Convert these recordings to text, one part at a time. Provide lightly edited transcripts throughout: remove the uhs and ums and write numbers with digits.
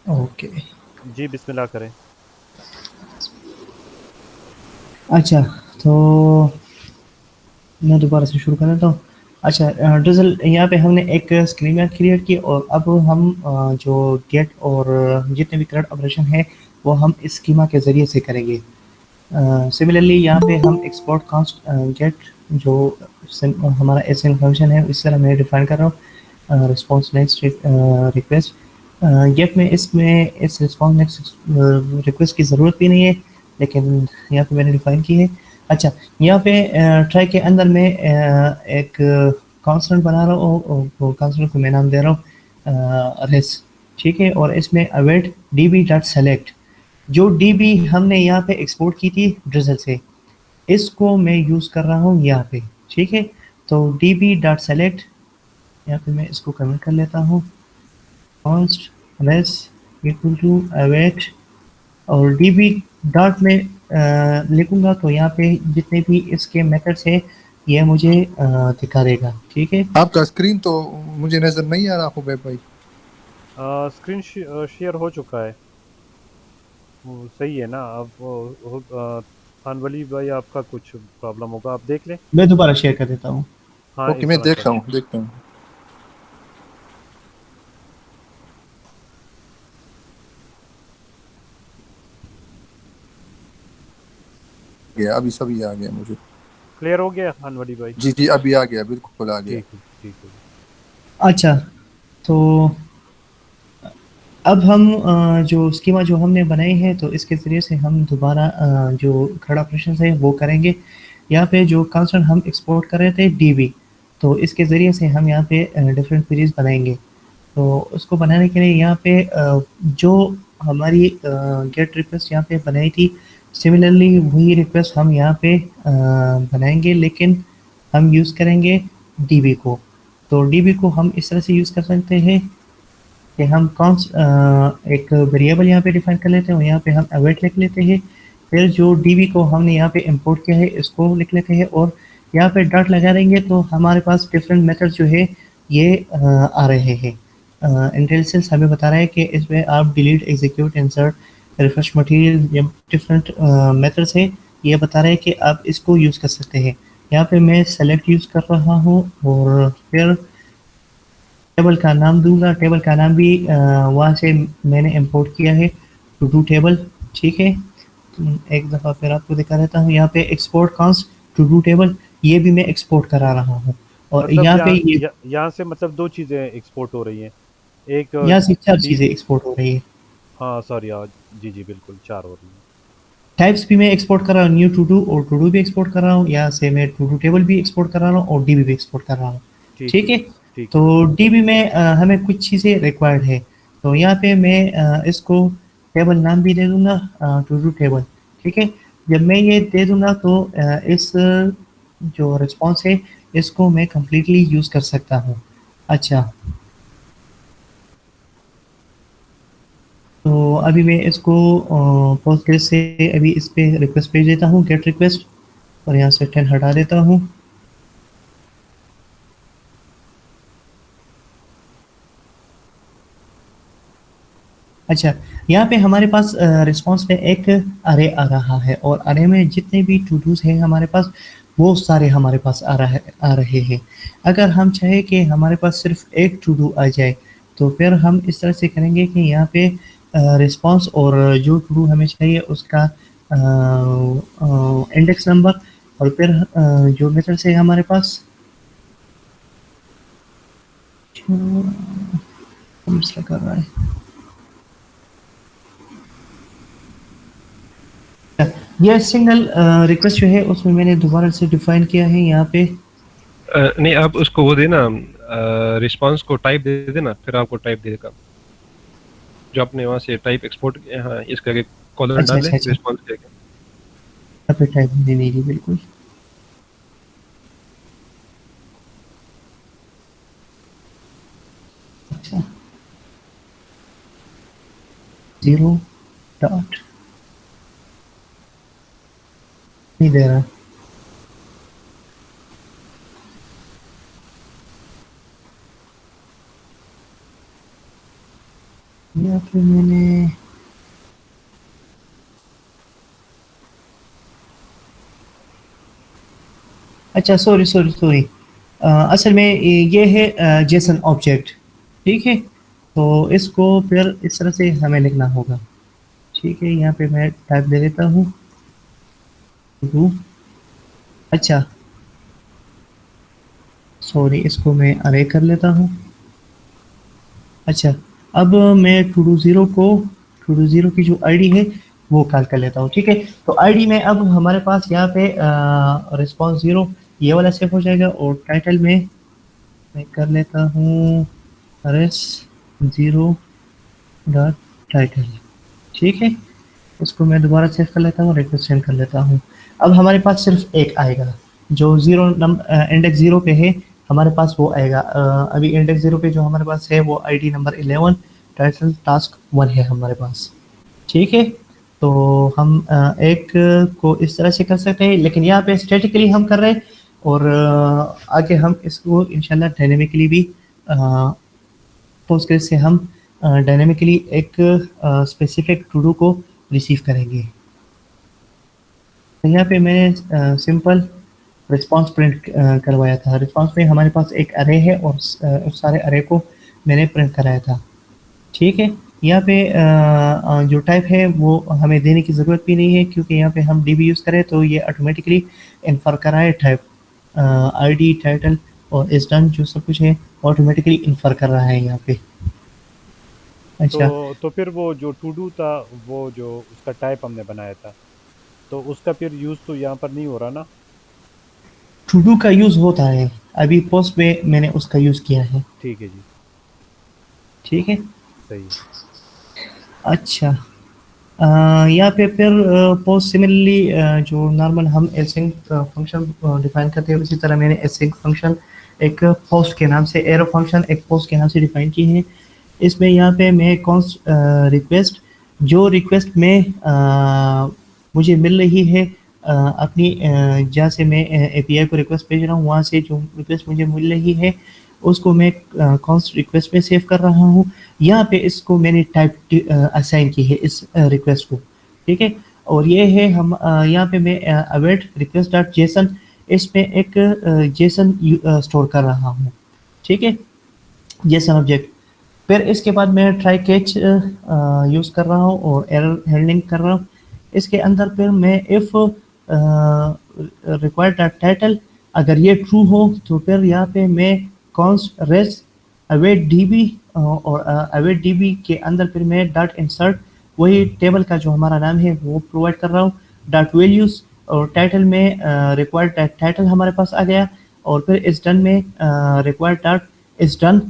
Okay. जी बिस्मिल्लाह करें। अच्छा, तो मैं दोबारा से शुरू कर देता हूँ। अच्छा, ड्रिज़ल यहाँ पे हमने एक स्क्रीन क्रिएट की और अब हम जो गेट और जितने भी करंट ऑपरेशन है वो हम इस स्कीमा के ज़रिए से करेंगे। सिमिलरली यहाँ पे हम एक्सपोर्ट कांस्ट गेट जो हमारा एसएन फंक्शन है इस तरह मैं डिफाइन कर रहा हूँ रिस्पॉन्स नेक्स्ट रिक्वेस्ट। गेट में इसमें इस रिस्पॉन्स नेक्स्ट रिक्वेस्ट की ज़रूरत भी नहीं है, लेकिन यहाँ पे मैंने डिफाइन की है। अच्छा, यहाँ पे ट्राई के अंदर मैं एक कांस्टेंट बना रहा हूँ और वो कांस्टेंट को मैं नाम दे रहा हूँ रेस। ठीक है, और इसमें await D B dot select जो डीबी हमने यहाँ पे एक्सपोर्ट की थी ड्रिजल से, इसको मैं यूज़ कर रहा हूँ यहाँ पे। ठीक है, तो डीबी डॉट सेलेक्ट, यहाँ पे मैं इसको कमेंट कर लेता हूँ, const res equal to await और डीबी डॉट में लिखूंगा तो यहाँ पे जितने भी इसके मेथड्स हैं ये मुझे दिखा देगा। ठीक है। आपका स्क्रीन तो मुझे नजर नहीं आ रहा हुबैब भाई। स्क्रीन शेयर हो चुका है। वो सही है ना? अब खानवली भाई आपका कुछ प्रॉब्लम होगा, आप देख लें। मैं दोबारा शेयर कर देता हूँ। हाँ ओके, इस मैं तरह देख करें। रहा हूँ, देखता हूँ। गया अभी, सभी आ गया मुझे। क्लियर हो गया खानवली भाई? जी जी, अभी आ गया, बिल्कुल आ गया। ठीक है ठीक है। अच्छा, तो अब हम जो स्कीमा जो हमने बनाई है तो इसके ज़रिए से हम दोबारा जो खड़ा ऑपरेशन है वो करेंगे। यहाँ पे जो कंसर्न हम एक्सपोर्ट कर रहे थे डीबी, तो इसके ज़रिए से हम यहाँ पे डिफरेंट क्वेरीज बनाएंगे। तो उसको बनाने के लिए यहाँ पे जो हमारी गेट रिक्वेस्ट यहाँ पे बनाई थी, सिमिलरली वही रिक्वेस्ट हम यहाँ पे बनाएंगे, लेकिन हम यूज़ करेंगे डीबी को। तो डीबी को हम इस तरह से यूज़ कर सकते हैं कि हम एक वेरिएबल यहाँ पे डिफाइन कर लेते हैं और यहाँ पे हम अवेट लिख लेते हैं। फिर जो डीबी को हमने यहाँ पे इंपोर्ट किया है इसको लिख लेते हैं और यहाँ पे डॉट लगा देंगे तो हमारे पास डिफरेंट मेथड जो है ये आ रहे हैं। इंटेलिजेंस हमें बता रहा है कि इसमें आप delete execute insert refresh material या डिफरेंट मेथड्स हैं, ये बता रहे हैं कि आप इसको यूज़ कर सकते हैं। यहाँ पे मैं सेलेक्ट यूज़ कर रहा हूँ और फिर टेबल का नाम दूंगा। टेबल का नाम भी वहाँ से मैंने इंपोर्ट किया है, टू डू टेबल। ठीक है, एक दफ़ा फिर आपको दिखा देता हूँ यहाँ पे export const to do table, ये भी मैं एक्सपोर्ट करा रहा हूँ और मतलब यहाँ पे ये यहाँ से मतलब दो चीज़ें एक्सपोर्ट हो रही हैं। एक यहाँ से चार डी चीज़ें एक्सपोर्ट हो रही है। हाँ सॉरी, जी जी बिल्कुल, चार हो रही हैं। टाइप्स भी मैं एक्सपोर्ट कर रहा हूँ, न्यू टू डू और टू डू भी एक्सपोर्ट कर रहा हूँ, यहाँ से मैं टू डू टेबल भी एक्सपोर्ट कर रहा हूँ और डीबी भी एक्सपोर्ट कर रहा हूँ। ठीक ठीक है है, ठीक है। तो डीबी में हमें कुछ चीज़ें रिक्वायर्ड है, तो यहाँ पे मैं इसको टेबल नाम भी दे दूंगा, टू डू टेबल। ठीक है, जब मैं ये दे दूंगा तो इस जो रिस्पॉन्स है इसको मैं कम्प्लीटली यूज़ कर सकता हूँ। अच्छा, तो अभी मैं इसको पोस्टग्रेस से अभी इस पे रिक्वेस्ट भेज देता हूँ, गेट रिक्वेस्ट, और यहाँ से 10 हटा देता हूँ। अच्छा, यहाँ पे हमारे पास रिस्पॉन्स पे एक अरे आ रहा है और अरे में जितने भी टू डूज हैं हमारे पास वो सारे हमारे पास आ रहे हैं। अगर हम चाहे कि हमारे पास सिर्फ एक टू डू आ जाए तो फिर हम इस तरह से करेंगे कि यहाँ पे रिस्पॉन्स और जो टू डू हमें चाहिए उसका इंडेक्स नंबर और फिर जो मेथड से हमारे पास कर रहा है, ये सिंगल रिक्वेस्ट जो है उसमें मैंने दोबारा से डिफाइन किया है यहाँ पे। नहीं, आप उसको वो देना, रिस्पांस को टाइप दे देना, फिर आपको टाइप दे देगा जो आपने वहां से टाइप एक्सपोर्ट। हाँ, इसका आगे कॉलर अच्छा डाल लें अच्छा अच्छा, रिस्पांस के आगे। यहाँ पे टाइप नहीं नहीं जी बिल्कुल। अच्छा, जीरो डॉट नहीं दे रहा। यहाँ पे मैंने अच्छा सॉरी सॉरी सॉरी असल में ये है जेसन ऑब्जेक्ट, ठीक है। तो इसको फिर इस तरह से हमें लिखना होगा, ठीक है। यहाँ पे मैं टाइप दे देता हूँ अच्छा सॉरी, इसको मैं अरे कर लेता हूँ। अच्छा, अब मैं टू डू ज़ीरो की जो आईडी है वो कॉल कर लेता हूँ, ठीक है। तो आईडी में अब हमारे पास यहाँ पे रिस्पॉन्स ज़ीरो ये वाला सेव हो जाएगा, और टाइटल में मैं कर लेता हूँ रेस ज़ीरो डॉट टाइटल, ठीक है। इसको मैं दोबारा सेव कर लेता हूँ, रिक्वेस्ट सेंड कर लेता हूँ। अब हमारे पास सिर्फ एक आएगा जो ज़ीरो इंडेक्स ज़ीरो पे है, हमारे पास वो आएगा। अभी इंडेक्स ज़ीरो पे जो हमारे पास है वो आईडी नंबर 11 टाइटल टास्क 1 है हमारे पास, ठीक है। तो हम एक को इस तरह से कर सकते हैं, लेकिन यहाँ पे स्टैटिकली हम कर रहे हैं, और आगे हम इसको इंशाल्लाह डायनेमिकली भी पोस्टग्रेस से हम डायनेमिकली एक स्पेसिफिक टू डू को रिसीव करेंगे। तो यहाँ पे मैंने सिंपल रिस्पांस प्रिंट करवाया था। रिस्पांस में हमारे पास एक अरे है, और उस सारे अरे को मैंने प्रिंट कराया था, ठीक है। यहाँ पे जो टाइप है वो हमें देने की ज़रूरत भी नहीं है, क्योंकि यहाँ पे हम डीबी यूज़ करें तो ये ऑटोमेटिकली इन्फर कराए टाइप आईडी टाइटल और इस डन जो सब कुछ है ऑटोमेटिकली इन्फर कर रहा है यहाँ पे। अच्छा, तो फिर वो जो टू डू था, वो जो उसका टाइप हमने बनाया था, तो उसका फिर यूज़ तो यहाँ पर नहीं हो रहा ना? टू डू का यूज़ होता है, अभी पोस्ट में मैंने उसका यूज़ किया है, ठीक है जी, ठीक है। सही है। अच्छा, यहाँ पे फिर पोस्ट सिमिलरली जो नॉर्मल हम एसिंग फंक्शन डिफाइन करते हैं, उसी तरह मैंने एसिंग फंक्शन एक पोस्ट के नाम से, एरो फंक्शन एक पोस्ट के नाम से डिफाइन की है। इसमें यहाँ पे मैं कॉन्स्ट रिक्वेस्ट, जो रिक्वेस्ट में मुझे मिल रही है अपनी जहाँ से मैं एपीआई को रिक्वेस्ट भेज रहा हूँ, वहाँ से जो रिक्वेस्ट मुझे मिल रही है उसको मैं कॉन्स्ट रिक्वेस्ट में सेव कर रहा हूँ। यहाँ पे इसको मैंने टाइप असाइन की है इस रिक्वेस्ट को, ठीक है। और ये है हम यहाँ पे मैं अवेट रिक्वेस्ट डॉट जेसन, इसमें एक जेसन स्टोर कर रहा हूँ, ठीक है, जेसन ऑब्जेक्ट। फिर इसके बाद मैं ट्राई कैच यूज़ कर रहा हूँ और एरर हैंडलिंग कर रहा हूँ। इसके अंदर फिर मैं इफ़ रिक्वायर्ड डॉट टाइटल, अगर ये ट्रू हो तो फिर यहाँ पे मैं कॉन्स्ट रेस अवेट डीबी, और अवेट डीबी के अंदर फिर मैं डॉट इंसर्ट, वही टेबल का जो हमारा नाम है वो प्रोवाइड कर रहा हूँ, डॉट वैल्यूज़, और टाइटल में रिक्वायर्ड टाइटल हमारे पास आ गया, और फिर इस डन में रिक्वायर्ड डॉट इस डन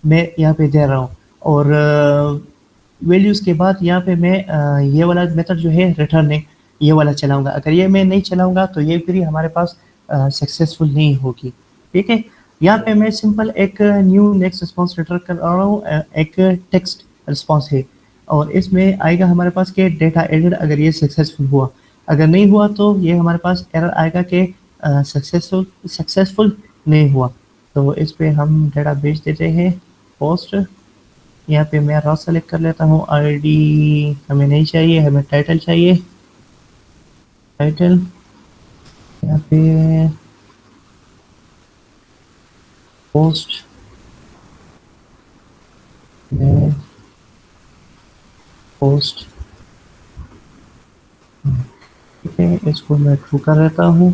मैं यहाँ पे दे रहा हूँ। और वैल्यूज़ के बाद यहाँ पे मैं ये वाला मेथड जो है रिटर्निंग ये वाला चलाऊंगा। अगर ये मैं नहीं चलाऊंगा तो ये फिर हमारे पास सक्सेसफुल नहीं होगी, ठीक है। यहाँ पे मैं सिंपल एक न्यू नेक्स्ट रिस्पॉन्स रिटर्न कर रहा हूँ, एक टेक्स्ट रिस्पॉन्स है, और इसमें आएगा हमारे पास के डेटा एडेड अगर ये सक्सेसफुल हुआ, अगर नहीं हुआ तो ये हमारे पास एरर आएगा कि सक्सेसफुल नहीं हुआ। तो इस पे हम डेटा भेज देते हैं पोस्ट। यहाँ पे मैं रॉ सेलेक्ट कर लेता हूँ, आईडी हमें नहीं चाहिए, हमें टाइटल चाहिए, टाइटल यहाँ पे पोस्ट में पोस्ट, ठीक है, इसको मैं ट्रू कर लेता हूँ,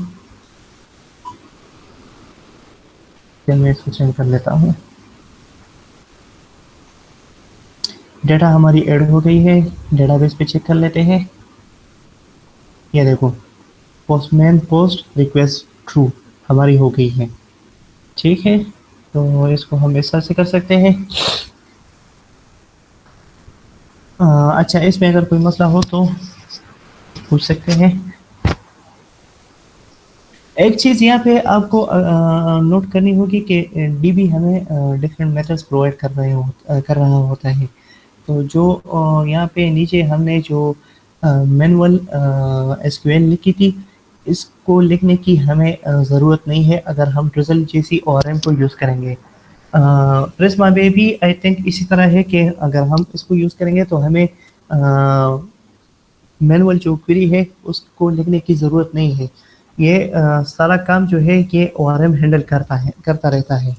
फिर मैं इसको सेंड कर लेता हूँ। डेटा हमारी ऐड हो गई है, डेटाबेस पे चेक कर लेते हैं। ये देखो पोस्टमैन पोस्ट रिक्वेस्ट ट्रू हमारी हो गई है, ठीक है। तो इसको हम इस तरह से कर सकते हैं। अच्छा, इसमें अगर कोई मसला हो तो पूछ सकते हैं। एक चीज़ यहाँ पे आपको नोट करनी होगी कि डीबी हमें डिफरेंट मेथड्स प्रोवाइड कर रहा होता है। तो जो यहाँ पे नीचे हमने जो मैनुअल एसक्यूएल लिखी थी, इसको लिखने की हमें ज़रूरत नहीं है अगर हम ट्रिजल जैसी ORM को यूज़ करेंगे। प्रिज्मा में भी आई थिंक इसी तरह है कि अगर हम इसको यूज़ करेंगे तो हमें मैनुअल जो क्वेरी है उसको लिखने की ज़रूरत नहीं है। ये सारा काम जो है ये ORM हैंडल करता रहता है।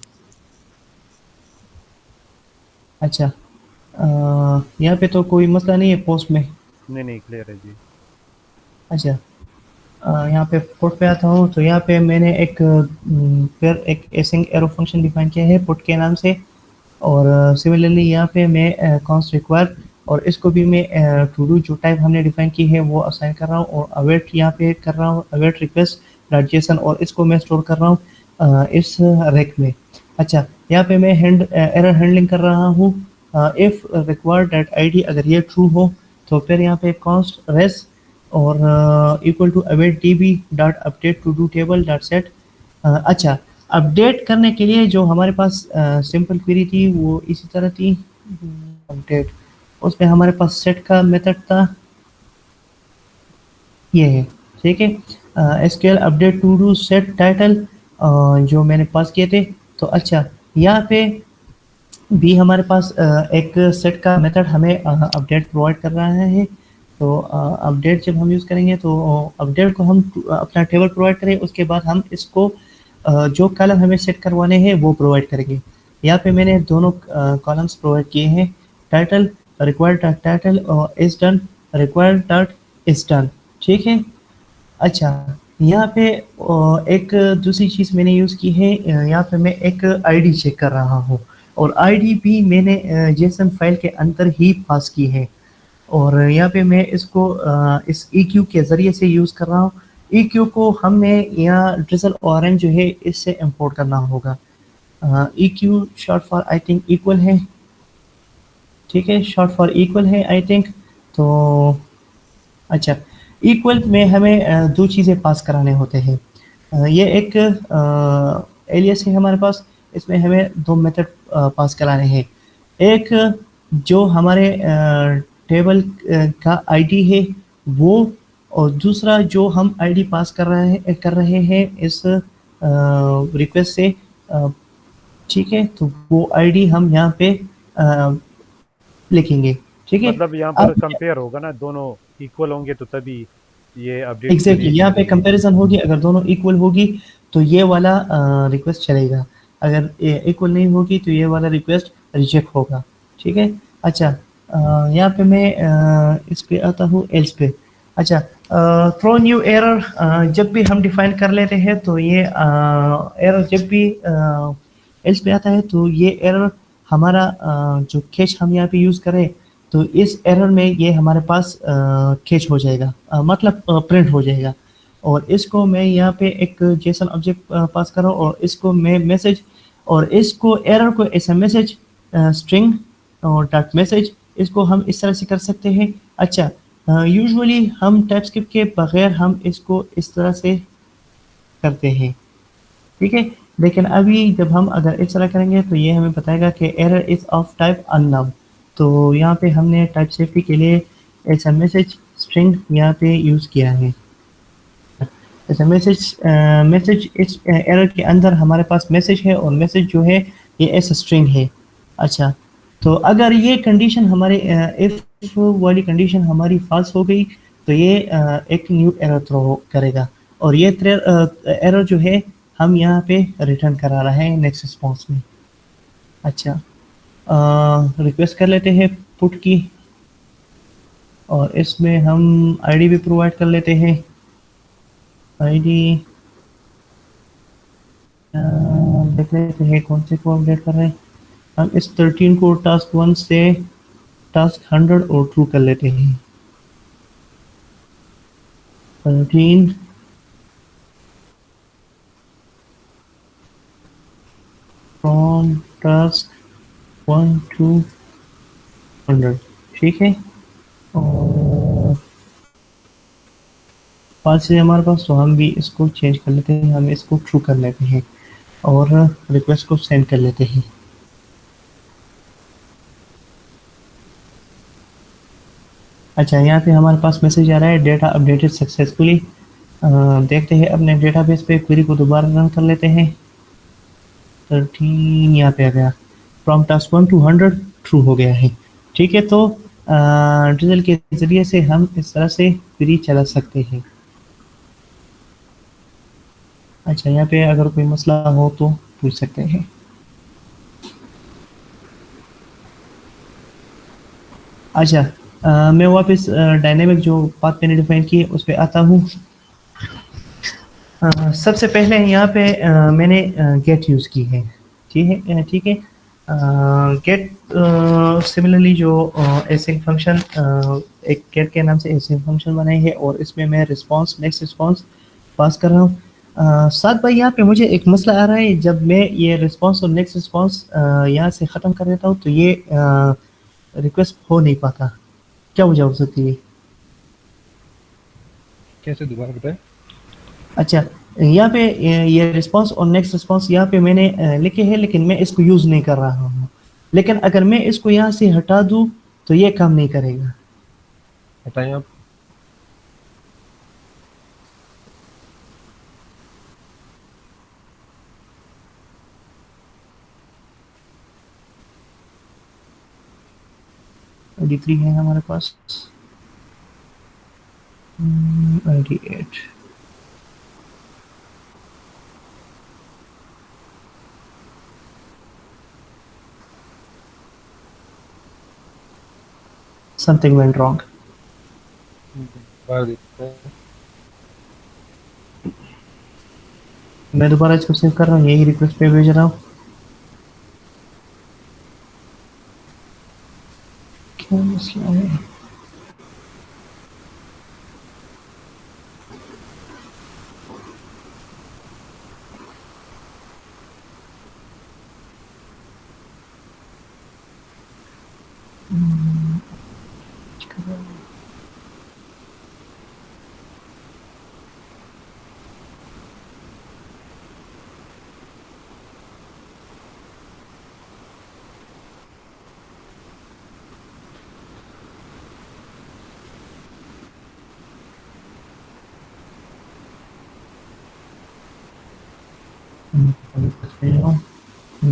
अच्छा, यहाँ पे तो कोई मसला नहीं है पोस्ट में। नहीं क्लियर है जी। अच्छा, यहाँ पे पुट पे आता हूँ तो यहाँ पे मैंने फिर एक एसिंग एरो फंक्शन डिफाइन किया है पुट के नाम से, और सिमिलरली यहाँ पे मैं कॉन्स्ट रिक्वायर और इसको भी मैं टू डू जो टाइप हमने डिफाइन की है वो असाइन कर रहा हूँ, और अवेट यहाँ पे कर रहा हूँ अवेट रिक्वेस्ट डॉट जेसन, और इसको मैं स्टोर कर रहा हूँ इस रेक में। अच्छा, यहाँ पे मैं एरर हैंडलिंग कर रहा हूँ इफ रिक्वायर्ड डॉट ID, अगर ये ट्रू हो तो फिर यहाँ पे कॉन्स्ट रेस और equal to await DB dot update to do table dot set. अच्छा, अपडेट करने के लिए जो हमारे पास सिंपल क्वेरी थी वो इसी तरह थी, अपडेट, उसमें हमारे पास सेट का मेथड था, ये है, ठीक है। SQL update to do set title जो मैंने पास किए थे। तो अच्छा, यहाँ पे भी हमारे पास एक सेट का मेथड हमें अपडेट प्रोवाइड कर रहा है। तो अपडेट जब हम यूज़ करेंगे तो अपडेट को हम अपना टेबल प्रोवाइड करें, उसके बाद हम इसको जो कॉलम हमें सेट करवाने हैं वो प्रोवाइड करेंगे। यहाँ पे मैंने दोनों कॉलम्स प्रोवाइड किए हैं, टाइटल रिक्वायर्ड डॉट टाइटल और is done required dot is done, ठीक है। अच्छा, यहाँ पे एक दूसरी चीज़ मैंने यूज़ की है, यहाँ पे मैं एक ID चेक कर रहा हूँ, और ID भी मैंने JSON फाइल के अंदर ही पास की है, और यहाँ पे मैं इसको इस EQ के ज़रिए से यूज़ कर रहा हूँ। EQ को हमें यहाँ drizzle ORM जो है इससे इंपोर्ट करना होगा। EQ short for I think equal है, ठीक है, शॉर्ट फॉर इक्वल है आई थिंक। तो अच्छा, इक्वल में हमें दो चीज़ें पास कराने होते हैं। ये एक एलियस है हमारे पास, इसमें हमें दो मेथड पास कराने हैं। एक जो हमारे टेबल का ID है वो, और दूसरा जो हम ID पास कर रहे हैं इस रिक्वेस्ट से, ठीक है। तो वो ID हम यहाँ पे लिखेंगे, ठीक है। मतलब यहाँ पर कंपेयर होगा ना, दोनों इक्वल होंगे तो तभी ये अपडेट एग्जैक्टली, यहाँ पे कंपैरिजन होगी, अगर दोनों इक्वल होगी तो ये वाला रिक्वेस्ट चलेगा, अगर इक्वल नहीं होगी तो ये वाला रिक्वेस्ट रिजेक्ट होगा, ठीक है। अच्छा, यहाँ पे मैं इस पे आता हूँ एल्स पे। अच्छा, थ्रो न्यू एरर जब भी हम डिफाइन कर लेते हैं तो ये एरर जब भी एल्स पे आता है तो ये एरर हमारा जो कैच हम यहाँ पे यूज़ करें तो इस एरर में ये हमारे पास कैच हो जाएगा, मतलब प्रिंट हो जाएगा, और इसको मैं यहाँ पे एक जेसन ऑब्जेक्ट पास कर रहा हूँ, और इसको मैं मैसेज, और इसको एरर को ऐसा मैसेज स्ट्रिंग और डॉट मैसेज, इसको हम इस तरह से कर सकते हैं। अच्छा, यूजुअली हम टाइपस्क्रिप्ट के बगैर हम इसको इस तरह से करते हैं, ठीक है, लेकिन अभी जब हम अगर इस तरह करेंगे तो ये हमें बताएगा कि error is of type unknown. तो यहाँ पे हमने टाइप सेफ्टी के लिए ऐसा मैसेज स्ट्रिंग यहाँ पे यूज़ किया है। ऐसा मैसेज इस एरर के अंदर हमारे पास मैसेज है, और मैसेज जो है ये ऐसा स्ट्रिंग है। अच्छा, तो अगर ये कंडीशन हमारे इफ वाली कंडीशन हमारी फॉल्स हो गई तो ये एक न्यू एरर थ्रो करेगा, और ये एरर जो है हम यहाँ पे रिटर्न करा रहे हैं नेक्स्ट रिस्पॉन्स में। अच्छा, रिक्वेस्ट कर लेते हैं पुट की, और इसमें हम ID भी प्रोवाइड कर लेते हैं। ID देख लेते हैं कौन से को अपडेट कर रहे हैं। हम इस 13 को टास्क 1 से टास्क 100 और ट्रू कर लेते हैं। 13 फ्रॉम टास्क 1 to 100, ठीक है। और पास से हमारे पास, तो हम भी इसको चेंज कर लेते हैं, हम इसको ट्रू कर लेते हैं और रिक्वेस्ट को सेंड कर लेते हैं। अच्छा, यहाँ पे हमारे पास मैसेज आ रहा है डेटा अपडेटेड सक्सेसफुली। देखते हैं अपने डेटाबेस पे क्वेरी को दोबारा रन कर लेते हैं। 13 यहाँ पे आ गया। फ्रॉम टास्क 1 to 100 ट्रू हो गया है। ठीक है, तो ड्रिजल के ज़रिए से हम इस तरह से क्वेरी चला सकते हैं। अच्छा, यहाँ पे अगर कोई मसला हो तो पूछ सकते हैं। अच्छा, मैं वापस डायनेमिक जो पाथ मैंने डिफाइन की है उस पे आता हूँ। सबसे पहले यहाँ पे मैंने गेट यूज़ की है। ठीक है। गेट सिमिलरली जो एसिंग फंक्शन, एक गेट के नाम से एसिंग फंक्शन बनाई है और इसमें मैं रिस्पांस नेक्स्ट रिस्पांस पास कर रहा हूँ। साथ भाई यहाँ पे मुझे एक मसला आ रहा है, जब मैं ये रिस्पांस और नेक्स्ट रिस्पांस यहाँ से ख़त्म कर देता हूँ तो ये रिक्वेस्ट हो नहीं पाता। क्या वजह हो सकती है? कैसे दोबारा बताएं? अच्छा, यहाँ पे ये रिस्पांस और नेक्स्ट रिस्पांस यहाँ पे मैंने लिखे हैं, लेकिन मैं इसको यूज़ नहीं कर रहा हूँ। लेकिन अगर मैं इसको यहाँ से हटा दूँ तो ये काम नहीं करेगा। बताएं आप। ID3 है हमारे पास। ID8 something went wrong। दोबारा देखते हैं। मैं दोबारा इसको सेव कर रहा हूँ, यही रिक्वेस्ट पे भेज रहा हूँ। क्या मसला है?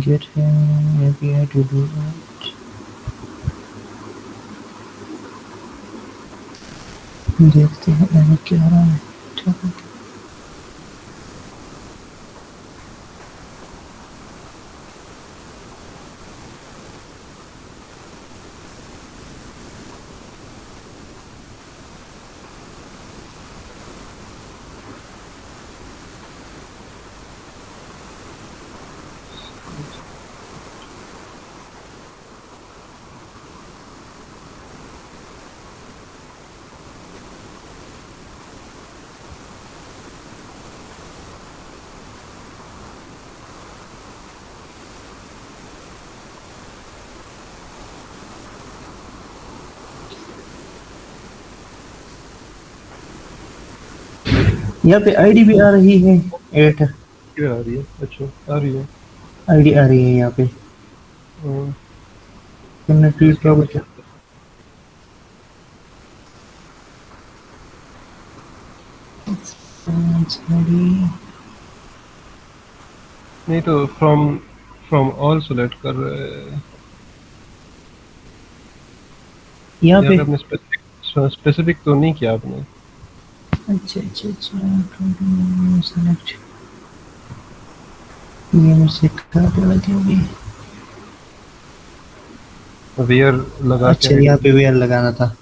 Get him API to do that। देखते हैं अभी क्या रहा है। ठीक है। यहाँ पे आईडी भी आ रही है 8। क्या आ रही है? अच्छा, आ रही है। आईडी आ रही है यहाँ पे। तुमने प्लीज क्या बचा? नहीं तो फ्रॉम ऑल सेलेक्ट कर यहाँ पे आपने स्पेसिफिक तो नहीं किया आपने। अच्छा सेलेक्ट, ये मुझसे काट लगी होगी। वेयर लगा अच्छा, यहाँ पे वेयर लगाना था।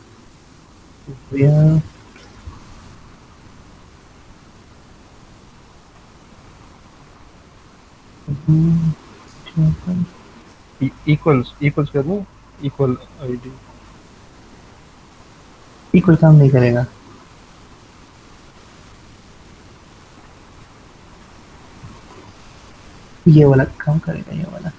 वेयर इक्वल्स करना, इक्वल आईडी। इक्वल काम नहीं करेगा। ये वाला काम करेगा, ये वाला।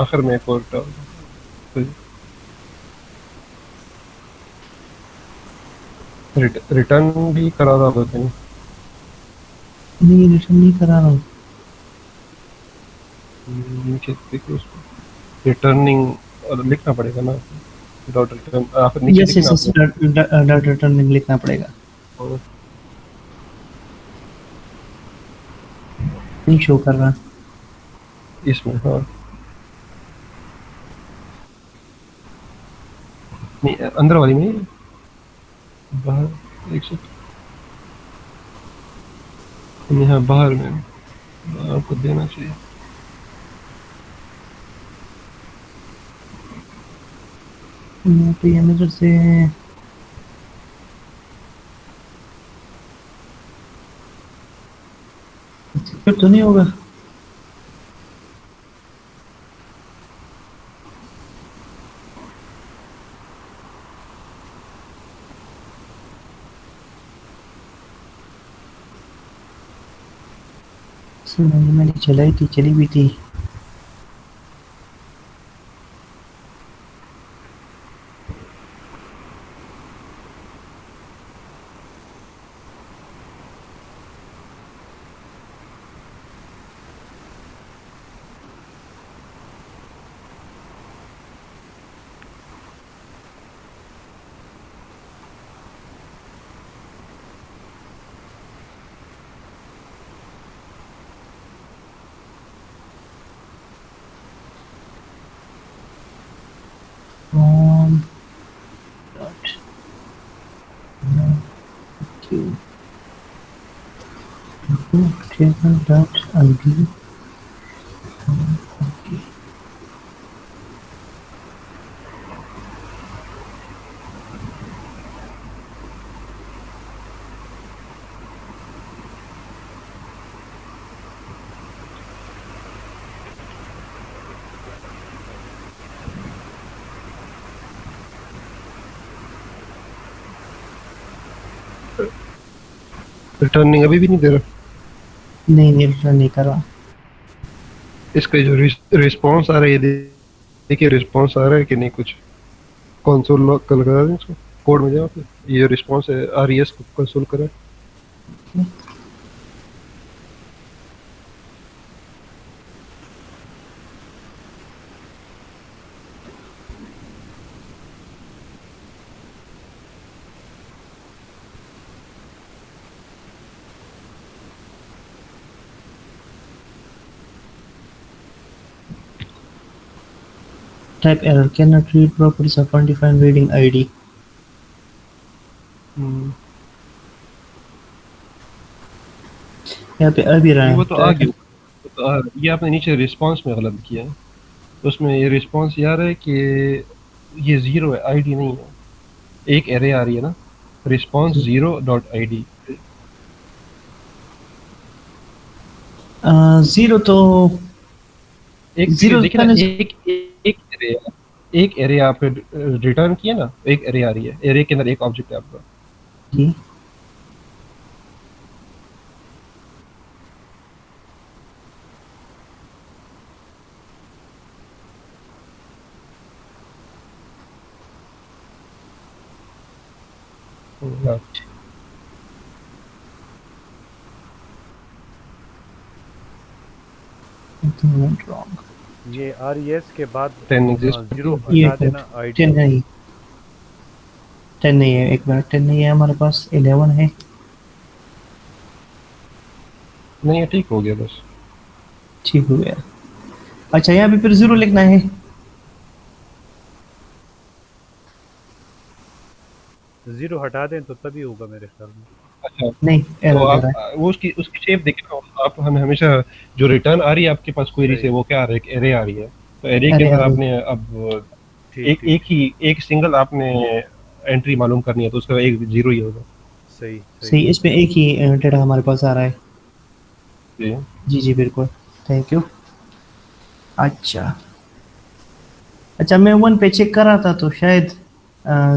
आखिर में एक और रिटर्न भी करा रहा होता है। नहीं, रिटर्न नहीं करा रहा हूँ। नीचे देखो उसको, रिटर्निंग और लिखना पड़ेगा ना। डॉट रिटर्न आप नीचे यस लिखना यस डॉट रिटर्निंग लिखना पड़ेगा, आपको। नहीं शो कर रहा। इसमें हाँ, नहीं अंदर वाली में, बाहर एक सेकंड, यहाँ बाहर में आपको देना चाहिए। यहाँ पे इधर से फिर तो नहीं होगा। मैंने चलाई थी, चली भी थी। table.id रिटर्निंग अभी भी नहीं दे रहा। नहीं रिटर्न नहीं कर रहा। इसका जो रिस्पॉन्स आ रहा है, ये देखिए रिस्पॉन्स आ रहा है कि नहीं कुछ। कंसोल लॉक कर लगा दें इसको, कोड में जाओ, ये रिस्पॉन्स है RES को कंसोल करें। Type error, cannot read properties of undefined reading ID. यहाँ पे अभी रहा वो है तो आ गया, ये आपने नीचे रिस्पॉन्स में गलत किया है। तो उसमें ये रिस्पॉन्स ये आ रहा है कि ये 0 है, ID नहीं है। एक एरे आ रही है ना, रिस्पॉन्स 0.id। 0 तो एक Zero देखिए ना, का एक एरे आपने रिटर्न किया ना, एक एरे आ रही है, एरे के अंदर एक ऑब्जेक्ट है आपका। जी something went wrong. ये RES के बाद 10 exist 0 ये हटा देना ID। 10 नहीं, 10 नहीं है, एक मिनट, 10 नहीं है हमारे पास, 11 है। नहीं, ये ठीक हो गया बस। ठीक हो गया। अच्छा यहाँ पे फिर 0 लिखना है। जीरो हटा दें तो तभी होगा मेरे ख्याल में। अच्छा, नहीं तो एरर आप दे रहा है। वो उसकी शेप देखें ना, आप हमें हमेशा जो रिटर्न आ रही है आपके पास क्वेरी से, वो क्या आ रहा है, एक एरे आ रही है। तो एरे के Array अंदर आ रही आपने अब ठीक एक सिंगल आपने एंट्री मालूम करनी है, तो उसका एक 0 ही होगा। सही सही, इसमें एक ही डेटा हमारे पास आ रहा है। जी जी जी बिल्कुल, थैंक यू। अच्छा अच्छा, मैं 1 पे चेक कर रहा था तो शायद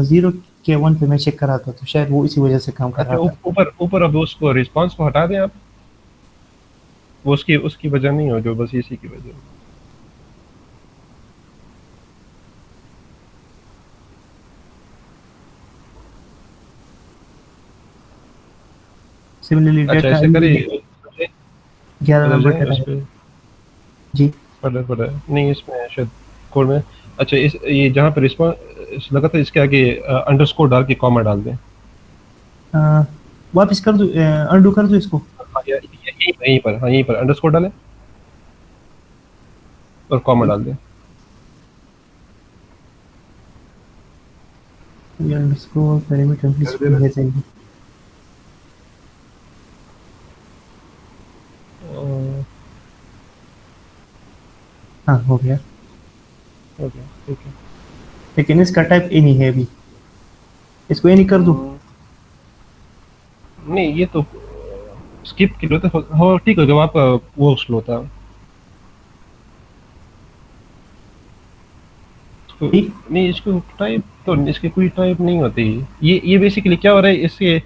0 के 1 पे मैं चेक कर रहा था तो शायद वो इसी वजह से काम कर अच्छा, रहा था। ऊपर ऊपर अब उसको रिस्पांस को हटा दें आप, वो उसकी वजह नहीं हो, जो बस इसी की वजह। सिमिलरली अच्छा, डेटा ऐसे करिए 11 नंबर डेटा उस है। पे जी पढ़ा नहीं, इसमें शायद कोड में। अच्छा, इस ये जहाँ पे लगा था इसके आगे अंडरस्कोर डाल के कॉमा डाल दें। वापस कर दूं, अनडू कर दूं इसको? हाँ, यहीं पर, हाँ यहीं पर अंडरस्कोर डालें और कॉमा डाल दें। ये अंडरस्कोर पैरामीटर इसको भेजेंगे। हाँ हो गया, ओके ठीक है। लेकिन इसका टाइप ए नहीं है अभी, इसको ये नहीं कर दूं? नहीं ये तो स्किप किया तो हाँ ठीक है, जब आपका वो स्लो था ठीक। नहीं, इसको टाइप तो इसकी कोई टाइप नहीं होती। ये बेसिकली क्या हो रहा है इसके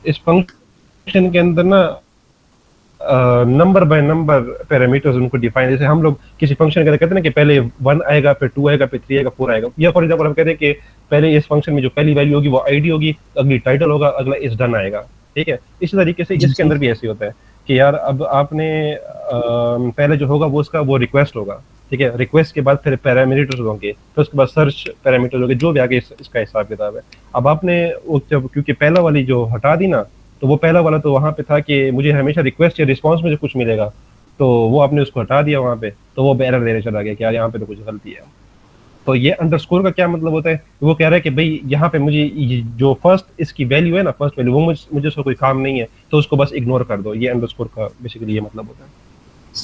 इस फंक्शन के अंदर ना नंबर बाय नंबर पैरामीटर्स उनको डिफाइन, जैसे हम लोग किसी फंक्शन के अंदर कहते हैं ना कि पहले 1 आएगा, फिर 2 आएगा, फिर 3 आएगा, 4 आएगा, या फॉर एग्जांपल हम कहते हैं कि पहले इस फंक्शन में जो पहली वैल्यू होगी वो आईडी होगी, अगली टाइटल होगा, अगला इज डन आएगा, ठीक है। इसी तरीके से इसके अंदर भी ऐसे होता है कि यार अब आपने पहले जो होगा वो उसका वो रिक्वेस्ट होगा, ठीक है, रिक्वेस्ट के बाद फिर पैरामीटर्स होंगे, फिर उसके बाद सर्च पैरामीटर्स होंगे, जो भी आगे इसका हिसाब किताब है। अब आपने वो जब क्योंकि पहला वाली जो हटा दी ना, तो वो पहला वाला तो वहाँ पे था कि मुझे हमेशा रिक्वेस्ट या रिस्पांस में जो कुछ मिलेगा, तो वो आपने उसको हटा दिया वहाँ पे, तो वो एरर देने चला गया कि यार यहाँ पे तो कुछ गलती है। तो ये अंडरस्कोर का क्या मतलब होता है, वो कह रहा है कि भाई यहाँ पे मुझे जो फर्स्ट इसकी वैल्यू है ना, फर्स्ट वैल्यू, वो मुझे उसका कोई काम नहीं है, तो उसको बस इग्नोर कर दो। ये अंडरस्कोर का बेसिकली ये मतलब होता है।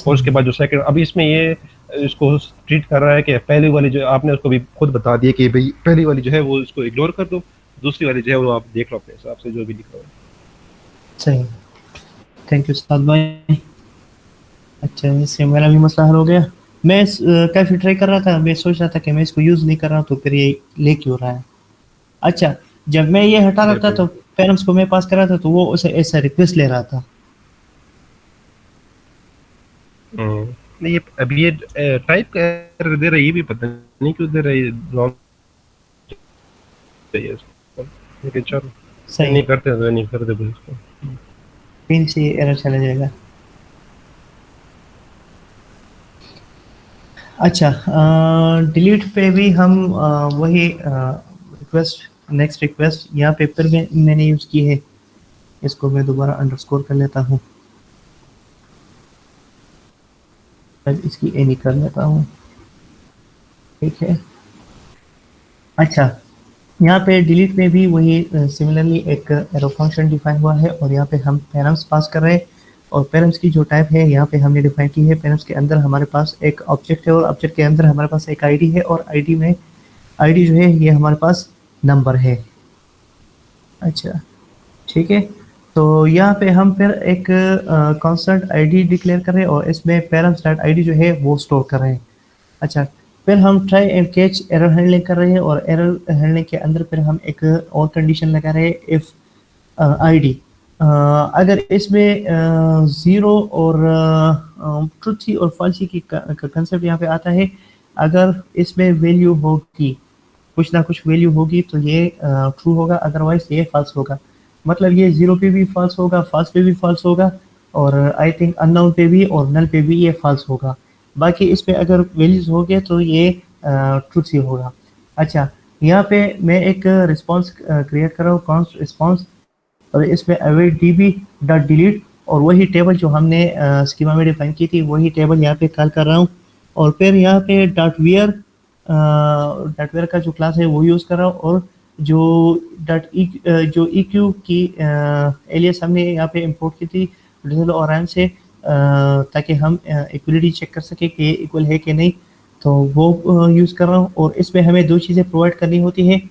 और उसके बाद जो सेकंड, अभी इसमें ये इसको ट्रीट कर रहा है कि पहली वाली जो आपने उसको भी खुद बता दिया कि भाई पहली वाली जो है वो इसको इग्नोर कर दो, दूसरी वाली जो है वो आप देख लो अपने हिसाब से जो भी लिख रहा है। सही, थैंक यू साद भाई। अच्छा, इससे मेरा भी मसला हल हो गया। मैं काफ़ी ट्राई कर रहा था, मैं सोच रहा था कि मैं इसको यूज़ नहीं कर रहा तो फिर ये ले क्यों रहा है। अच्छा, जब मैं ये हटा रहा था तो पेरेंट्स को मैं पास कर रहा था तो वो उसे ऐसा रिक्वेस्ट ले रहा था। नहीं ये अभी ये टाइप का एरर दे रहा है, ये भी पता नहीं क्यों दे रहा है, रॉन्ग है इसको, लेकिन चलो सही, नहीं करते तो नहीं करते बस इसको, पिन से एरर चला जाएगा। अच्छा, डिलीट पे भी हम वही रिक्वेस्ट, नेक्स्ट रिक्वेस्ट यहाँ पे फिर मैंने यूज़ की है, इसको मैं दोबारा अंडरस्कोर कर लेता हूँ, इसकी ए नहीं कर लेता हूँ, ठीक है। अच्छा, यहाँ पे डिलीट में भी वही सिमिलरली एक एरो फंक्शन डिफाइन हुआ है और यहाँ पे हम पैरम्स पास कर रहे हैं और पैरम्स की जो टाइप है यहाँ पे हमने डिफाइन की है। पैरम्स के अंदर हमारे पास एक ऑब्जेक्ट है और ऑब्जेक्ट के अंदर हमारे पास एक आईडी है और आईडी में आईडी जो है ये हमारे पास नंबर है। अच्छा ठीक है, तो यहाँ पे हम फिर एक कांस्टेंट आईडी डिक्लेयर कर रहे हैं और इसमें पैरम्स डॉट आईडी जो है वो स्टोर कर रहे हैं। अच्छा, फिर हम try and catch error handling कर रहे हैं और एरर हैंडलिंग के अंदर फिर हम एक और कंडीशन लगा रहे हैं, इफ़ आईडी अगर इसमें ज़ीरो और ट्रूथी और फॉल्सी की कंसेप्ट यहाँ पे आता है, अगर इसमें वैल्यू होगी, कुछ ना कुछ वैल्यू होगी तो ये ट्रू होगा, अदरवाइज ये फॉल्स होगा। मतलब ये ज़ीरो पे भी फॉल्स होगा, फॉल्स पे भी फॉल्स होगा और आई थिंक अननोन पे भी और नल पे भी ये फॉल्स होगा। बाकी इस पे अगर वैल्यूज हो गए तो ये ट्रूथ ही होगा। अच्छा, यहाँ पे मैं एक रिस्पांस क्रिएट कर रहा हूँ, कॉन्स्ट रिस्पांस, और इसमें अवेट db डॉट डिलीट और वही टेबल जो हमने स्कीमा में डिफाइन की थी वही टेबल यहाँ पे कॉल कर रहा हूँ और फिर यहाँ पे डॉट वेयर का जो क्लास है वो यूज़ कर रहा हूँ और जो जो eq की एलियस हमने यहाँ पे इंपोर्ट की थी डिजिटल और रैम से ताकि हम इक्वलिटी चेक कर सके कि इक्वल है कि नहीं, तो वो यूज़ कर रहा हूँ। और इसमें हमें दो चीज़ें प्रोवाइड करनी होती है,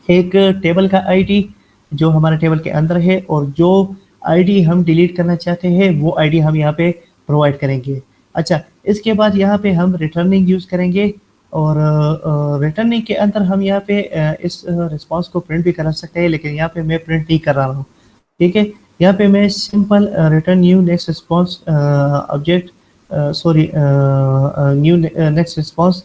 एक टेबल का आईडी जो हमारे टेबल के अंदर है और जो आईडी हम डिलीट करना चाहते हैं वो आईडी हम यहाँ पे प्रोवाइड करेंगे। अच्छा, इसके बाद यहाँ पे हम रिटर्निंग यूज़ करेंगे और रिटर्निंग के अंदर हम यहाँ पे इस रिस्पांस को प्रिंट भी कर सकते हैं, लेकिन यहाँ पे मैं प्रिंट नहीं कर रहा हूँ, ठीक है। यहाँ पे मैं simple return new next response object sorry new next response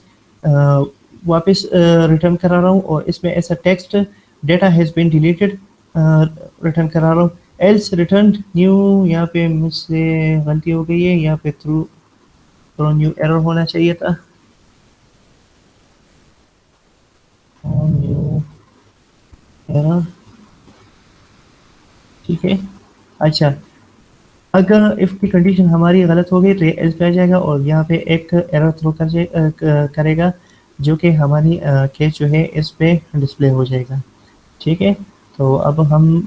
वापस रिटर्न करा रहा हूँ और इसमें ऐसा text data has been deleted return करा रहा हूँ। एल्स रिटर्न न्यू, यहाँ पे मुझसे गलती हो गई है, यहाँ पे थ्रू न्यू एरर होना चाहिए था। एरर, ठीक है। अच्छा, अगर इफ की कंडीशन हमारी गलत हो गई तो ये एल्स पे आ जाएगा और यहाँ पे एक एरर थ्रो करेगा, जो कि हमारी केस जो है इस पे डिस्प्ले हो जाएगा, ठीक है। तो अब हम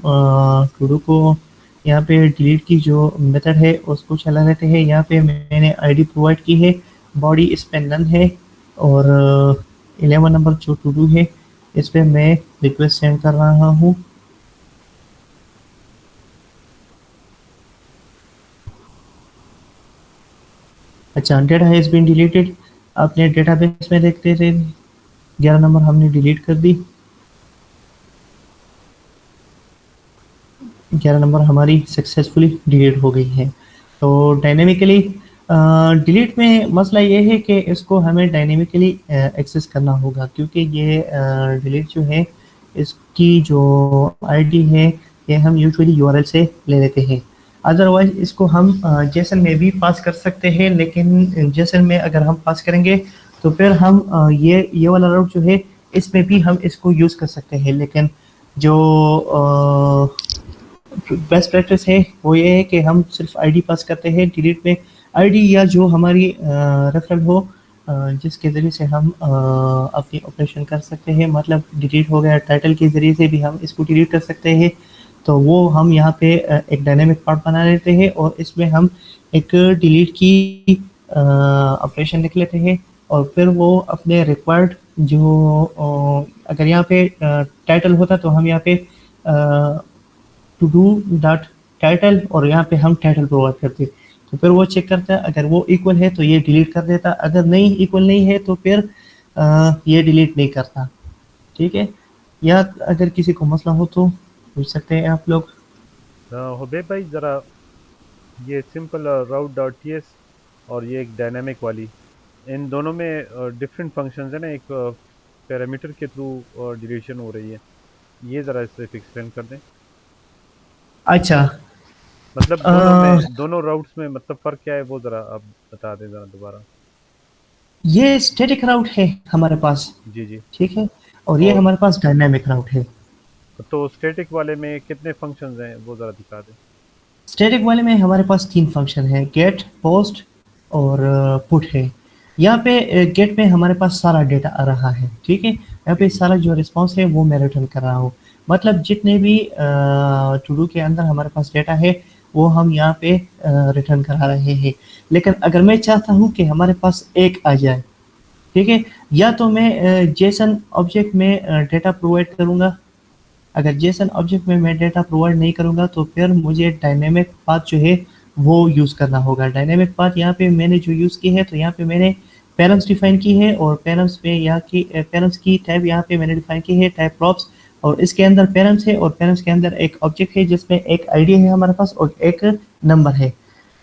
टू डू को यहाँ पे डिलीट की जो मेथड है उसको चला लेते हैं। यहाँ पे मैंने आईडी प्रोवाइड की है, बॉडी इस पे नन है, और 11 नंबर जो टू डू है इस पे मैं रिक्वेस्ट सेंड कर रहा हूँ। अच्छा, डेटा हैज़ बीन डिलीटेड। अपने डेटाबेस में देखते थे 11 नंबर हमने डिलीट कर दी, 11 नंबर हमारी सक्सेसफुली डिलीट हो गई है। तो डायनेमिकली डिलीट में मसला ये है कि इसको हमें डायनेमिकली एक्सेस करना होगा, क्योंकि ये डिलीट जो है इसकी जो आईडी है ये हम यूजुअली यूआरएल से ले लेते हैं। अदरवाइज इसको हम जेसन में भी पास कर सकते हैं, लेकिन जेसन में अगर हम पास करेंगे तो फिर हम ये वाला राउट जो है इसमें भी हम इसको यूज़ कर सकते हैं। लेकिन जो बेस्ट प्रैक्टिस है वो ये है कि हम सिर्फ आईडी पास करते हैं डिलीट में। आईडी या जो हमारी रेफरल हो जिसके ज़रिए से हम अपनी ऑपरेशन कर सकते हैं, मतलब डिलीट हो गया टाइटल के ज़रिए से भी हम इसको डिलीट कर सकते हैं। तो वो हम यहाँ पे एक डायनेमिक पार्ट बना लेते हैं और इसमें हम एक डिलीट की ऑपरेशन लिख लेते हैं, और फिर वो अपने रिक्वायर्ड जो अगर यहाँ पे टाइटल होता तो हम यहाँ पे टू डू डॉट टाइटल और यहाँ पे हम टाइटल प्रोवाइड करते, तो फिर वो चेक करता है, अगर वो इक्वल है तो ये डिलीट कर देता, अगर नहीं इक्वल नहीं है तो फिर ये डिलीट नहीं करता, ठीक है। या अगर किसी को मसला हो तो पूछ सकते हैं आप लोग। हुबैब भाई ज़रा ये सिंपल राउट डॉट टी एस और ये एक डायनामिक वाली, इन दोनों में डिफरेंट फंक्शंस है ना, एक पैरामीटर के थ्रू डिलीशन हो रही है, ये ज़रा इससे एक्सप्लेन कर दें। अच्छा, मतलब दोनों में, दोनों राउट्स में मतलब फ़र्क क्या है वो ज़रा आप बता दें ज़रा दोबारा। ये स्टैटिक राउट है हमारे पास, जी जी। ठीक है, और ये और हमारे पास डायनामिक राउट है। तो स्टैटिक वाले में कितने फंक्शंस हैं वो ज़रा दिखा दें। स्टैटिक वाले में हमारे पास 3 फंक्शन है, गेट, पोस्ट और पुट है। यहाँ पे गेट में हमारे पास सारा डेटा आ रहा है, ठीक है। यहाँ पे सारा जो रिस्पॉन्स है वो मैं रिटर्न कर रहा हूँ, मतलब जितने भी टू डू के अंदर हमारे पास डेटा है वो हम यहाँ पे रिटर्न करा रहे हैं। लेकिन अगर मैं चाहता हूँ कि हमारे पास एक आ जाए, ठीक है, या तो मैं जेसन ऑब्जेक्ट में डेटा प्रोवाइड करूँगा। अगर जेसन ऑब्जेक्ट में मैं डेटा प्रोवाइड नहीं करूँगा तो फिर मुझे डायनेमिक पाथ जो है वो यूज़ करना होगा। डायनेमिक पाथ यहाँ पे मैंने जो यूज़ की है, तो यहाँ पे मैंने पेरेंट्स डिफाइन की है, और पेरेंट्स में यहाँ की पेरेंट्स की टाइप यहाँ पे मैंने डिफाइन की है टाइप प्रॉप्स, और इसके अंदर पेरेंट्स है और पेरेंट्स के अंदर एक ऑब्जेक्ट है जिसमें एक आईडी है हमारे पास और एक नंबर है।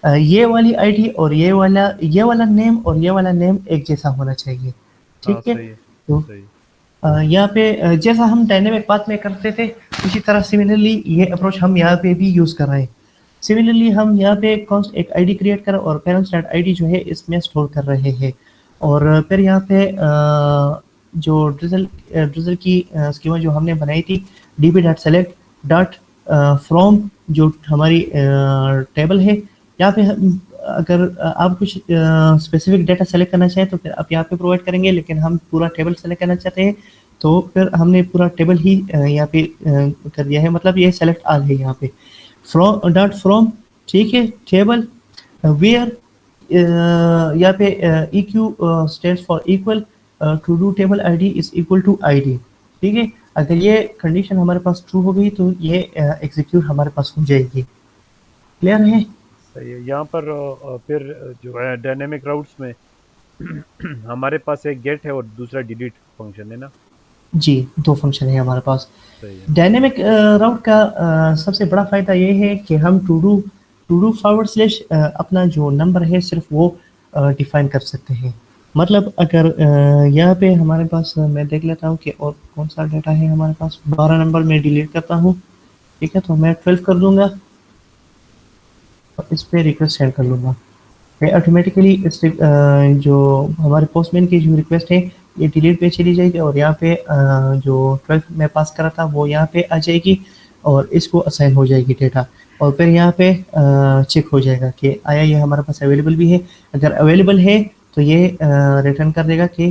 ये वाली आईडी और ये वाला नेम और ये वाला नेम एक जैसा होना चाहिए, हाँ ठीक है। सही है, तो सही। यहाँ पे जैसा हम डायनेमिक पाथ में करते थे उसी तरह सिमिलरली ये अप्रोच हम यहाँ पे भी यूज़ कर रहे हैं। सिमिलरली हम यहाँ पे कॉन्स्ट एक आईडी क्रिएट कर और पेरेंट्स डॉट आईडी जो है इसमें स्टोर कर रहे हैं, और फिर यहाँ पे जो ड्रिजल की स्कीमा जो हमने बनाई थी db dot select dot from जो हमारी टेबल है, यहाँ पे अगर आप कुछ स्पेसिफिक डेटा सेलेक्ट करना चाहें तो फिर आप यहाँ पे प्रोवाइड करेंगे, लेकिन हम पूरा टेबल सेलेक्ट करना चाहते हैं तो फिर हमने पूरा टेबल ही यहाँ पे कर दिया है, मतलब ये सेलेक्ट आल है यहाँ पे फ्रॉम, ठीक है। टेबल वेयर यहाँ पे EQ stands for equal to do table ID is equal to ID, ठीक है। अगर ये कंडीशन हमारे पास ट्रू हो गई तो ये एग्जीक्यूट हमारे पास हो जाएगी। क्लियर है? सही है। यहाँ पर फिर जो है डायनेमिक राउट्स में हमारे पास एक गेट है और दूसरा डिलीट फंक्शन है ना। जी, 2 फंक्शन है हमारे पास। सही है। डायनेमिक राउट का सबसे बड़ा फ़ायदा ये है कि हम टू डू फॉरवर्ड स्लैश अपना जो नंबर है सिर्फ वो डिफाइन कर सकते हैं। मतलब अगर यहाँ पे हमारे पास मैं देख लेता हूँ कि और कौन सा डेटा है हमारे पास। 12 नंबर में डिलीट करता हूँ, ठीक है, तो मैं 12 कर दूंगा और इस पर रिक्वेस्ट सेंड कर लूँगा। ऑटोमेटिकली इस जो हमारे पोस्टमैन की जो रिक्वेस्ट है ये डिलीट पे चली जाएगी और यहाँ पे जो 12 मैं पास करा था वो यहाँ पे आ जाएगी और इसको असाइन हो जाएगी डेटा, और फिर यहाँ पे चेक हो जाएगा कि आया ये हमारे पास अवेलेबल भी है। अगर अवेलेबल है तो ये रिटर्न कर देगा कि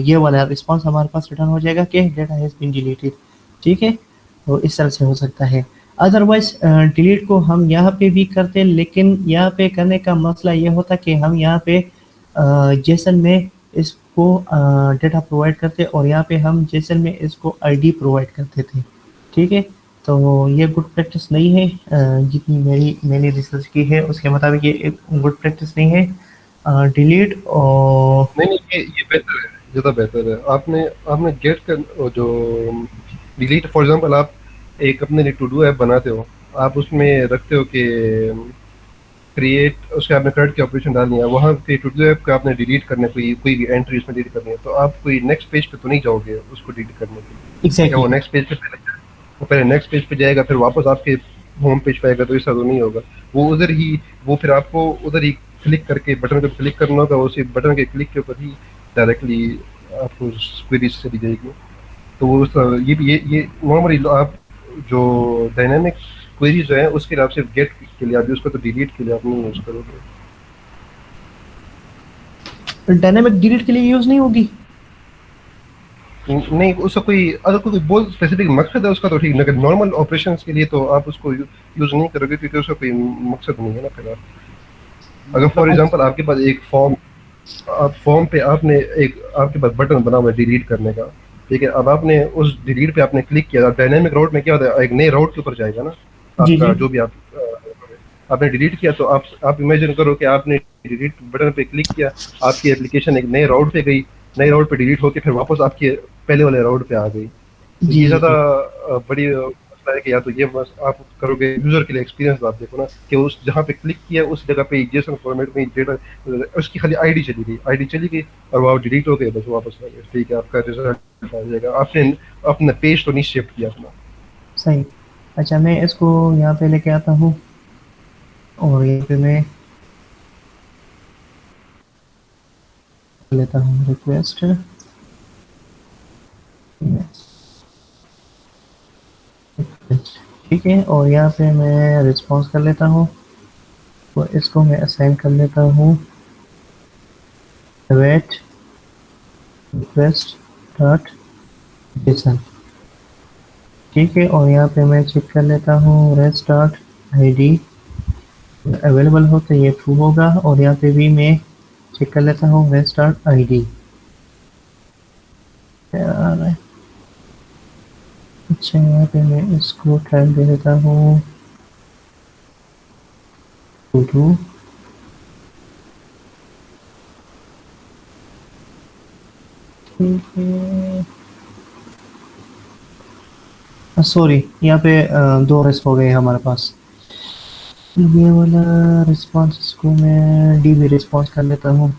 ये वाला रिस्पॉन्स हमारे पास रिटर्न हो जाएगा कि डेटा हैज़ बीन डिलीटेड। ठीक है, तो इस तरह से हो सकता है। अदरवाइज डिलीट को हम यहाँ पे भी करते, लेकिन यहाँ पे करने का मसला ये होता कि हम यहाँ पे जेसन में इसको डेटा प्रोवाइड करते और यहाँ पे हम जेसन में इसको आईडी प्रोवाइड करते थे। ठीक है, तो ये गुड प्रैक्टिस नहीं है। जितनी मैंने रिसर्च की है उसके मुताबिक ये एक गुड प्रैक्टिस नहीं है। डिलीट और नहीं ये बेहतर है, ज़्यादा बेहतर है। आपने गेट कर जो डिलीट, फॉर एग्जांपल आप एक अपने लिए टू डू ऐप बनाते हो, आप उसमें रखते हो कि क्रिएट, उसके आपने क्रेडिट की ऑपरेशन डालनी है, वहाँ पे टू डू ऐप का आपने डिलीट करना है, कोई एंट्री उसमें डिलीट करनी है, तो आप कोई नेक्स्ट पेज पे तो नहीं जाओगे उसको डिलीट करने के लिए। एग्जैक्टली वो नेक्स्ट पेज पे पहले नेक्स्ट पेज पे जाएगा, फिर वापस आपके होम पेज पे आएगा, तो ऐसा तो नहीं होगा। वो फिर आपको उधर ही क्लिक करके बटन पे क्लिक करना होगा, उसी बटन के क्लिक के ऊपर ही डायरेक्टली आपको क्वेरी चली जाएगी। तो वो ये नॉर्मली आप जो डायनामिक क्वेरी जो है उसके लिए आप सिर्फ गेट के लिए आप, उसको तो डिलीट के लिए आप नहीं यूज करोगे। डायनामिक डिलीट के लिए यूज़ नहीं होगी। नहीं, उसका कोई अगर कोई बहुत स्पेसिफिक मकसद है उसका तो ठीक, लेकिन नॉर्मल ऑपरेशंस के लिए तो आप उसको यूज नहीं करोगे, क्योंकि उसका कोई मकसद नहीं है ना। फिर अगर फॉर एग्जांपल आपके पास एक फॉर्म पे आपके पास बटन बना हुआ है डिलीट करने का, ठीक है, अब आपने उस डिलीट पे आपने क्लिक किया, डायनामिक राउट में क्या होता है, एक नए राउट के ऊपर जाएगा ना आपका, जो भी आपने डिलीट किया, तो आप इमेजिन करो कि आपने डिलीट बटन पे क्लिक किया, आपकी एप्लीकेशन एक नए राउट पे गई, नए राउट पे डिलीट होके फिर वापस आपके पहले वाले राउट पे आ गई। तो ये ज़्यादा बड़ी मसला है कि या तो ये बस आप करोगे, यूजर के लिए एक्सपीरियंस आप देखो ना कि उस जहाँ पे क्लिक किया उस जगह पे जेसन फॉर्मेट में डेटा, उसकी खाली आईडी चली गई और वो डिलीट हो गए, बस वापस आ गए। ठीक है, आपका रिजल्ट आ जाएगा, आपने अपना पेज तो नहीं शिफ्ट किया अपना। सही। अच्छा, मैं इसको यहाँ पे लेके आता हूँ और यहाँ पे मैं लेता हूँ रिक्वेस्ट। ठीक है, और यहाँ पे मैं रिस्पॉन्स कर लेता हूँ, तो इसको मैं असाइन कर लेता हूँ वेट रिक्वेस्ट डॉट जेसन। ठीक है, और यहाँ पे मैं चेक कर लेता हूँ रेस्ट डॉट आईडी अवेलेबल हो तो ये ट्रू होगा, और यहाँ पे भी मैं चेक कर लेता हूँ रेस्ट डॉट आईडी। अच्छा, यहाँ पे मैं इसको टाइम दे देता हूँ टू। ठीक है, सॉरी, यहाँ पे दो रेस्ट हो गए हमारे पास। ये वाला रिस्पॉन्स इसको मैं डीबी रिस्पॉन्स कर लेता हूँ,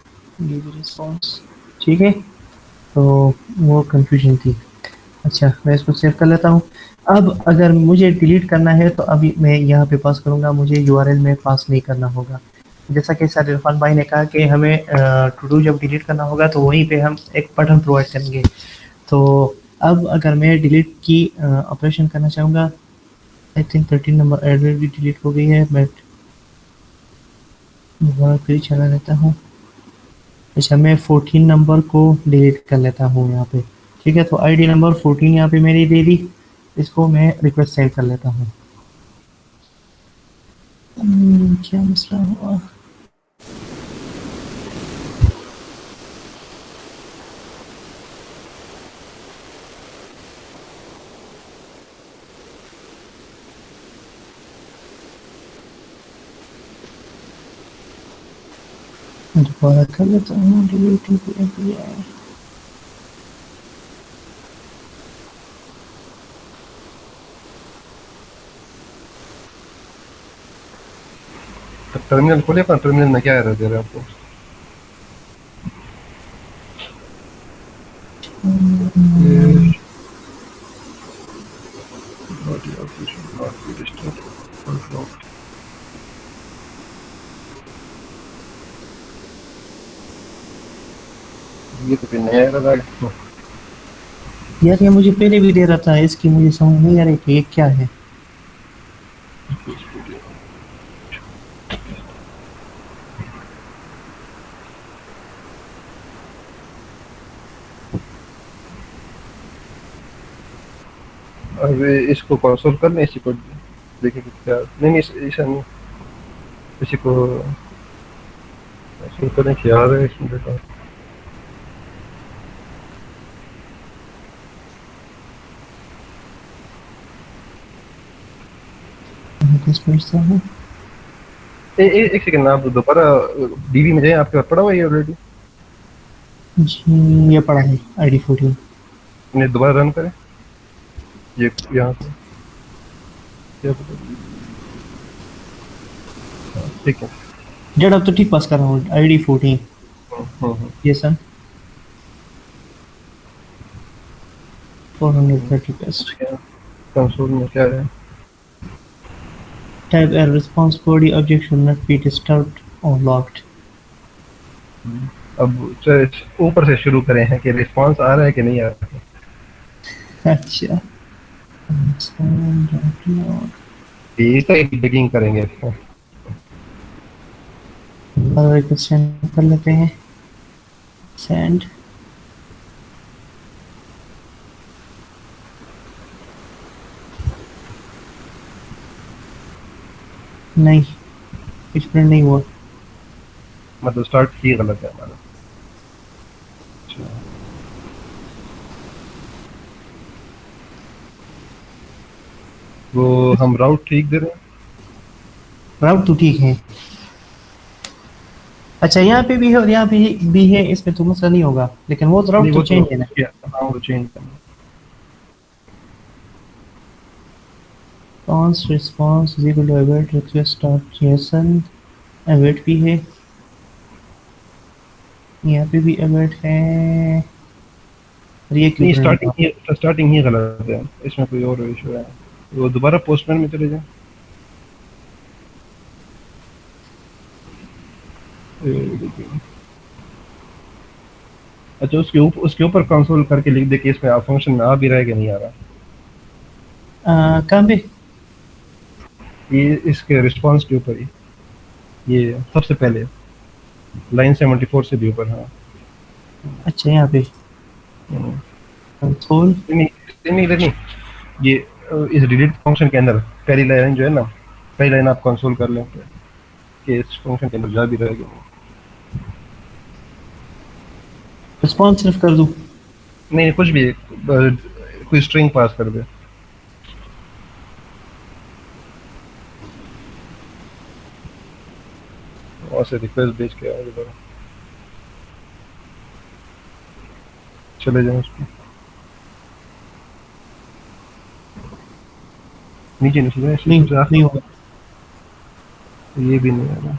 डीबी रिस्पॉन्स। ठीक है, तो वो कंफ्यूजन थी। अच्छा, मैं इसको सेव कर लेता हूँ। अब अगर मुझे डिलीट करना है तो अभी मैं यहाँ पे पास करूँगा, मुझे यूआरएल में पास नहीं करना होगा। जैसा कि सर इरफान भाई ने कहा कि हमें टू डू जब डिलीट करना होगा तो वहीं पे हम एक बटन प्रोवाइड करेंगे। तो अब अगर मैं डिलीट की ऑपरेशन करना चाहूँगा, आई थिंक 13 नंबर एड्रेस भी डिलीट हो गई है, बट दोबारा फिर चला लेता हूँ। अच्छा, मैं 14 नंबर को डिलीट कर लेता हूँ यहाँ पे। ठीक है, तो आईडी नंबर 14 यहाँ पे मेरी दे दी, इसको मैं रिक्वेस्ट सेंड कर लेता हूँ। क्या मसला हुआ? दोबारा कर लेता हूँ डिलीट API। टर्मिनल खोले, अपना टर्मिनल में क्या एरर दे रहा है आपको? ये तो फिर नया लगा है। यार ये मुझे पहले भी दे रहा था, इसकी मुझे समझ नहीं आ रही कि ये क्या है। अब इसको कंसोल कर लें, इसी को देखें कि क्या नहीं नहीं ऐसा नहीं, इसी को कंसोल करें क्या आ रहा है इसमें देखा। किस पर से है? एक सेकंड आप दोबारा डीबी में जाए, आपके पास पड़ा हुआ है ये ऑलरेडी। जी ये पड़ा है ID14। इन्हें दोबारा रन करें, ये यहाँ से क्या पता। ठीक है। जेड अब तो ठीक पास कर रहा हूँ ID14। ये सर 430 पेस्ट। कंसोल में क्या है? Type a response body object should not be disturbed or locked। अब ऊपर से शुरू करें हैं कि रिस्पांस आ रहा है कि नहीं आ रहा है। अच्छा ये तो डिगिंग करेंगे। सेंड कर लेते हैं। सेंड नहीं, कुछ प्रिंट नहीं हुआ। मतलब स्टार्ट ही गलत है हमारा। अच्छा, वो हम राउट ठीक दे रहे हैं। राउट तो ठीक है। अच्छा यहाँ पे भी है और यहाँ पे भी है, इसमें तो मसला नहीं होगा, लेकिन वो राउट नहीं, तो वो चेंज है ना। हाँ वो चेंज करना। Response is equal to await request dot JSON. Await भी है, यहाँ पे भी अवेट है। और ये क्यों नहीं, print हुआ? स्टार्टिंग ही गलत है, इसमें कोई और इशू है। वो दोबारा पोस्टमैन में चले जाए। अच्छा, उसके ऊपर कंसोल करके लिख दे कि इसमें फंक्शन में आ भी रहा है कि नहीं आ रहा। कहाँ पे? ये इसके रिस्पांस के ऊपर ही, ये सबसे पहले लाइन 74 से भी ऊपर। हाँ अच्छा यहाँ पे कंसोल। नहीं नहीं नहीं नहीं, ये इस डिलीट फंक्शन के अंदर पहली लाइन जो है ना, पहली लाइन आप कंसोल कर लें कि इस फंक्शन के अंदर जा भी रहेगा। रिस्पॉन्स सिर्फ कर दूँ? नहीं, कुछ भी कोई स्ट्रिंग पास कर दे। और से रिक्वेस्ट भेज के आगे बढ़ो, चले जाए उसको नीचे नीचे जाए। नहीं होगा। ये भी नहीं आ रहा।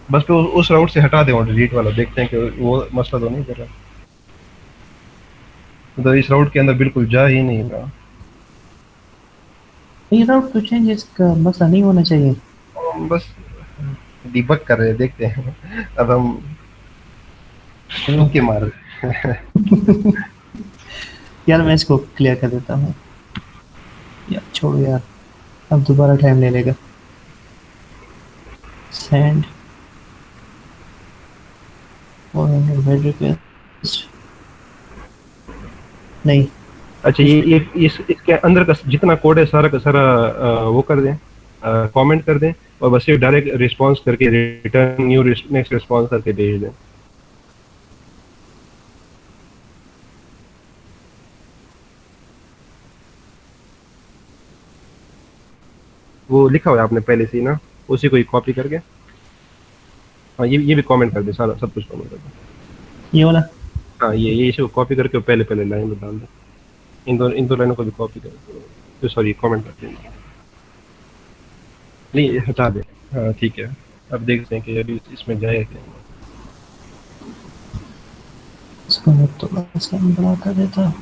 बस तो उस राउट से हटा दे और डिलीट वाला, देखते हैं कि वो मसला तो नहीं कर रहा। तो इस राउट के अंदर बिल्कुल जा ही नहीं रहा। ये राउट तो चेंज, इसका मसला नहीं होना चाहिए। हम बस डिबग कर रहे हैं, देखते हैं। अब हम के मार रहे हैं। यार मैं इसको क्लियर कर देता हूँ। यार छोड़ो यार, अब दोबारा टाइम ले लेगा। सेंड 400 रिक्वेस्ट नहीं। अच्छा, ये इसके अंदर का जितना कोड है सारा का सारा वो कर दें, कमेंट कर दें, और बस सिर्फ डायरेक्ट रिस्पांस करके रिटर्न न्यू नेक्स्ट रिस्पांस करके भेज दें। वो लिखा हुआ है आपने पहले से ही ना, उसी को ही कॉपी करके। हाँ, ये भी कमेंट कर दे, सारा सब कुछ कमेंट कर दे। ये वाला हाँ, ये इसी को कॉपी करके पहले पहले लाइन में डाल दे। इन दो लाइनों को भी कॉपी कर, तो सॉरी कमेंट कर दें। नहीं, ये हटा दे। हाँ ठीक है, अब देखते हैं कि अभी इसमें जाए क्या। इसको मैं थोड़ा सा बड़ा कर देता हूँ।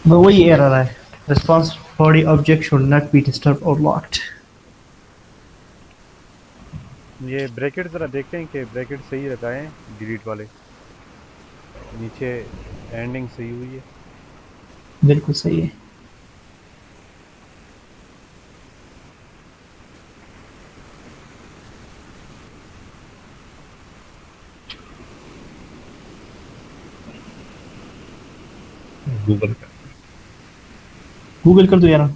वो वही एरर है, response for the object should not be disturb और लॉक्ड। ये ब्रैकेट ज़रा देखते हैं कि ब्रैकेट सही लगाएं, डिलीट वाले नीचे एंडिंग सही हुई है। बिल्कुल सही है। गूगल का गूगल कर दो यार।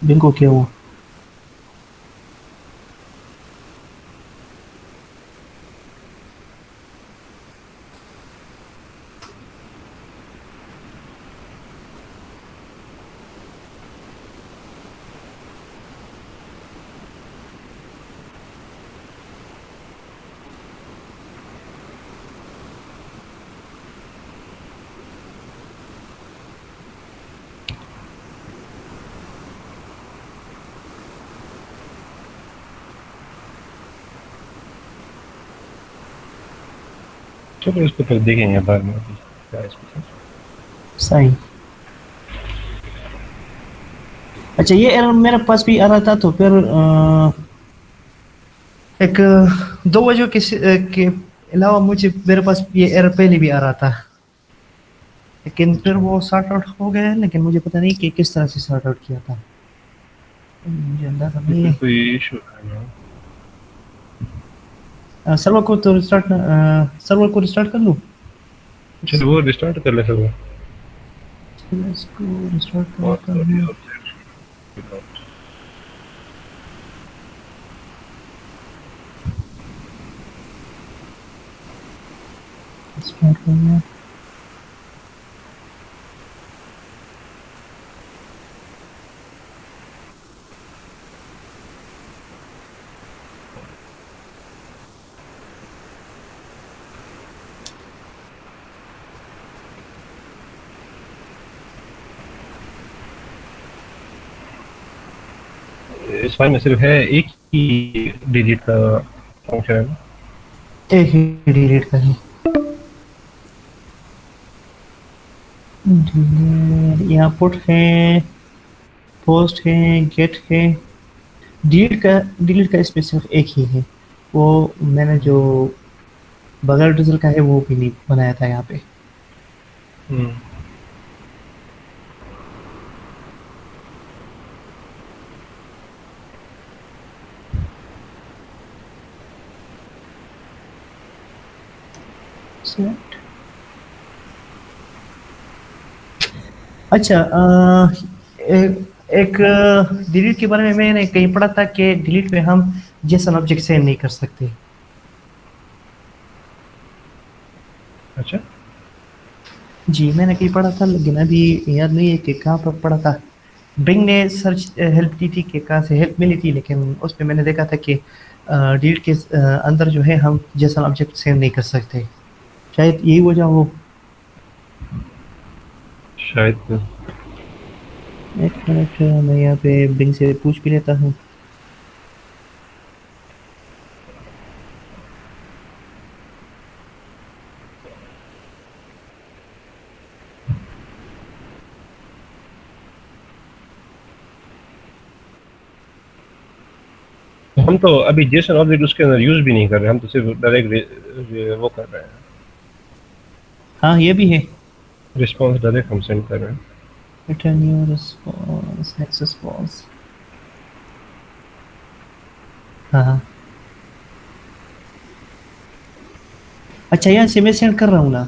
बिंगो क्या हुआ? चलो इसको फिर देखेंगे बाद में क्या है इसमें। सही। अच्छा ये एरर मेरे पास भी आ रहा था, तो फिर एक दो वजह के अलावा मुझे मेरे पास ये एरर पहले भी आ रहा था, लेकिन फिर वो सॉर्ट आउट हो गया है, लेकिन मुझे पता नहीं कि किस तरह से सॉर्ट आउट किया था, मुझे अंदाजा नहीं है। कोई इशू है ना? सर्वर को तो रिस्टार्ट सर्वर को रिस्टार्ट कर लूँ? चलो वो रिस्टार्ट कर ले सब। इसको रिस्टार्ट और करता हूँ। स्टार्ट करना। इस फाइल में सिर्फ है एक ही डिलीट का फंक्शन है ना? एक ही डिलीट करें। यहाँ पुट है, पोस्ट है, गेट है। डिलीट का इसमें सिर्फ एक ही है, वो मैंने जो बगैर रिजल्ट का है वो भी नहीं बनाया था यहाँ पे। Select। अच्छा एक डिलीट के बारे में मैंने कहीं पढ़ा था कि डिलीट में हम जेसन ऑब्जेक्ट सेव नहीं कर सकते। अच्छा जी मैंने कहीं पढ़ा था, लेकिन अभी याद नहीं है कि कहाँ पर पढ़ा था। बिंग ने सर्च हेल्प दी थी कि कहाँ से हेल्प मिली थी, लेकिन उस पर मैंने देखा था कि डिलीट के अंदर जो है हम जेसन ऑब्जेक्ट सेव नहीं कर सकते, शायद यही वजह हो। शायद। एक मिनट मैं यहाँ पे बिंग से पूछ भी लेता हूँ। हम तो अभी जेसन ऑब्जेक्ट उसके अंदर यूज भी नहीं कर रहे, हम तो सिर्फ डायरेक्ट वो कर रहे हैं, हाँ ये भी है। रिस्पांस डायरेक्ट हम सेंड कर रहे हैं। Return your response access false. हाँ हाँ। अच्छा यहाँ से मैं सेंड कर रहा हूँ ना।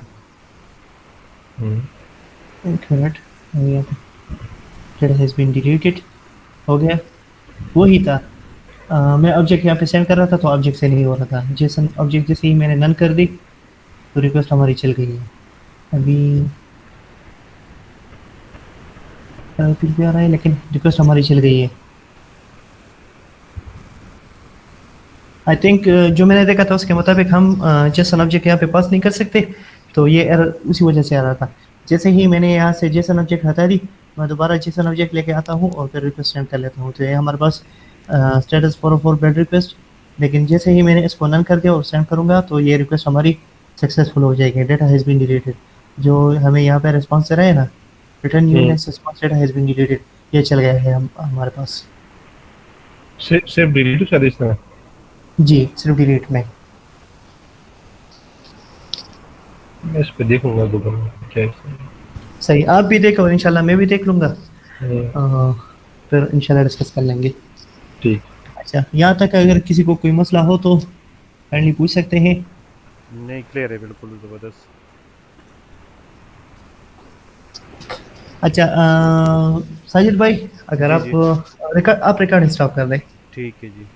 एक minute, data has been deleted हो गया, वही था। मैं ऑब्जेक्ट यहाँ पे सेंड कर रहा था तो ऑब्जेक्ट से नहीं हो रहा था। जेसन ऑब्जेक्ट जैसे ही मैंने नन कर दी तो रिक्वेस्ट हमारी चल गई है। अभी फिर भी आ रहा है, लेकिन रिक्वेस्ट हमारी चल गई है। आई थिंक जो मैंने देखा था उसके मुताबिक हम जेसन ऑब्जेक्ट यहाँ पे पास नहीं कर सकते, तो ये एरर उसी वजह से आ रहा था। जैसे ही मैंने यहाँ से जेसन ऑब्जेक्ट हटा दी, मैं दोबारा जेसन ऑब्जेक्ट लेके आता हूँ और फिर रिक्वेस्ट सेंड कर लेता हूँ, तो ये हमारे पास स्टेटस 404 बेड रिक्वेस्ट। लेकिन जैसे ही मैंने इसको नन कर दिया और सेंड करूँगा तो ये रिक्वेस्ट हमारी सक्सेसफुल हो जाएगी, डेटा हैज़ बीन डिलीटेड। जो हमें यहाँ पे रिस्पॉन्स दे रहा है ना, return union response data has been deleted, ये चल गया है हमारे पास। सिर्फ डिलीट कर इस तरह। जी सिर्फ डिलीट में। मैं इस पे देखूंगा दोबारा क्या है। सही, आप भी देखो, इंशाल्लाह मैं भी देख लूँगा, हम्म, फिर इंशाल्लाह डिस्कस कर लेंगे। ठीक। अच्छा, यहाँ तक अगर किसी को कोई मसला हो तो काइंडली पूछ सकते हैं। नहीं, क्लियर है बिल्कुल ज़बरदस्त। अच्छा साजिद भाई, अगर जी आप जी रिकॉर्डिंग स्टॉप कर दें। ठीक है जी।